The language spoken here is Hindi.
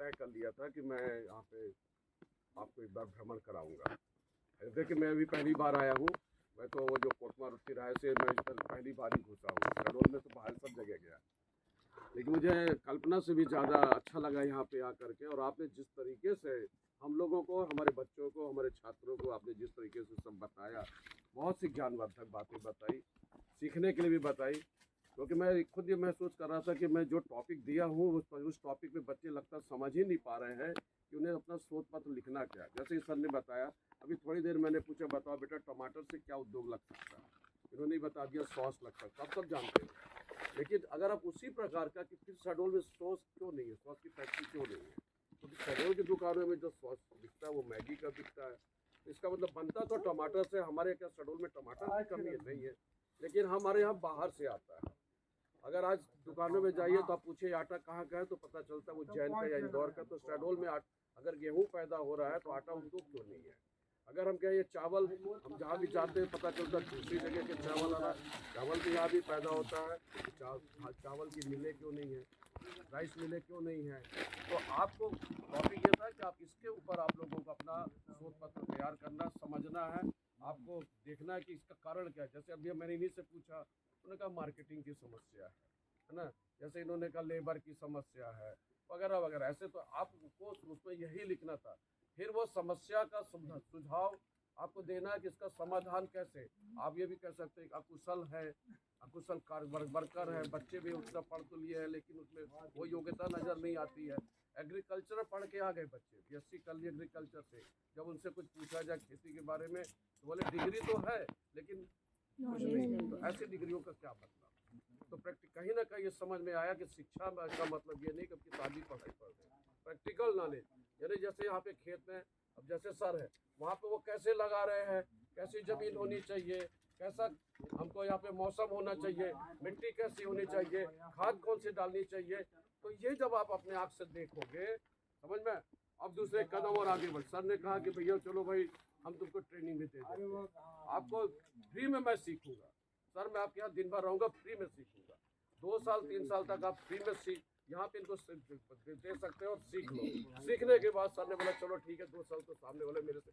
तय कर लिया था कि मैं यहाँ पे आपको एक बार भ्रमण कराऊंगा। देखिए मैं अभी पहली बार आया हूँ। मैं तो वो जो कोटमा तिराहे से मैं इधर पहली बार ही घुसा हूँ। शहडोल में तो बाहर सब जगह गया, लेकिन मुझे कल्पना से भी ज़्यादा अच्छा लगा यहाँ पे आकर के। और आपने जिस तरीके से हम लोगों को, हमारे बच्चों को, हमारे छात्रों को आपने जिस तरीके से सब बताया, बहुत सी ज्ञानवर्धक बातें बताई, सीखने के लिए भी बताई। क्योंकि मैं खुद ये महसूस कर रहा था कि मैं जो टॉपिक दिया हूँ उस टॉपिक में बच्चे लगता समझ ही नहीं पा रहे हैं कि उन्हें अपना शोध पत्र लिखना क्या है। जैसे इस सर ने बताया, अभी थोड़ी देर मैंने पूछा, बताओ बेटा टमाटर से क्या उद्योग लग सकता है, इन्होंने बता दिया सॉस लग सकता है, आप सब जानते हैं। लेकिन अगर आप उसी प्रकार का कि फिर शहडोल में सॉस क्यों नहीं है, सॉस की फैक्ट्री क्यों नहीं है, क्योंकि शहडोल की दुकानों में जो सॉस बिकता है वो मैगी का बिकता है। इसका मतलब बनता तो टमाटर से। हमारे क्या शहडोल में टमाटर की कमी नहीं है, लेकिन हमारे यहाँ बाहर से आता है। अगर आज दुकानों में जाइए तो आप पूछिए आटा कहाँ का है, तो पता चलता है वो उज्जैन का या इंदौर का। तो शहडोल में अगर गेहूँ पैदा हो रहा है तो आटा उद्योग क्यों नहीं है। अगर हम कहें ये चावल, हम जहाँ भी जाते हैं पता चलता है दूसरी जगह के चावल आ रहा है। चावल भी यहाँ भी पैदा होता है, चावल की मिलें क्यों नहीं है, राइस मिलें क्यों नहीं है। तो आपको टॉपिक ये था कि आप इसके ऊपर आप लोगों को अपना शोध पत्र तैयार करना, समझना है, आपको देखना है कि इसका कारण क्या है। जैसे अभी मैंने इन्हीं से पूछा, उन्होंने कहा मार्केटिंग की समस्या है ना, जैसे इन्होंने कहा लेबर की समस्या है, वगैरह वगैरह। ऐसे तो आपको उसमें यही लिखना था। फिर वो समस्या का सुझाव आपको देना है कि इसका समाधान कैसे। आप ये भी कह सकते हैं कि अकुशल है, अकुशल वर्कर है, बच्चे भी उतना पढ़ तो लिए हैं लेकिन उसमें वो योग्यता नज़र नहीं आती है। एग्रीकल्चर पढ़ के आ गए बच्चे, बीएससी कर लिए एग्रीकल्चर से। जब उनसे कुछ पूछा जाए खेती के बारे में तो बोले डिग्री तो है लेकिन कुछ नहीं है। तो ऐसी डिग्रियों का क्या मतलब। तो कहीं ना कहीं ये समझ में आया कि शिक्षा का मतलब ये नहीं कि किताबी पढ़ाई पढ़ रहे, प्रैक्टिकल नॉलेज। यानी जैसे यहाँ पे खेत में अब जैसे सर है, वहाँ पे वो कैसे लगा रहे हैं, कैसी जमीन होनी चाहिए, कैसा हमको यहाँ पे मौसम होना चाहिए, मिट्टी कैसी होनी चाहिए, खाद कौन सी डालनी चाहिए। तो ये जब आप अपने आँख से देखोगे, समझ में, अब दूसरे कदम और आगे बढ़। सर ने कहा कि भैया चलो भाई हम तुमको ट्रेनिंग भी दे देते हैं, आपको फ्री में मैं सीखूंगा। सर मैं आपके यहाँ दिन भर रहूँगा, फ्री में सीखूंगा। 2 साल 3 साल तक आप फ्री में यहाँ पे इनको दे सकते हो और सीख लो। सीखने के बाद सर ने बोला चलो ठीक है 2 साल तो सामने वाले मेरे से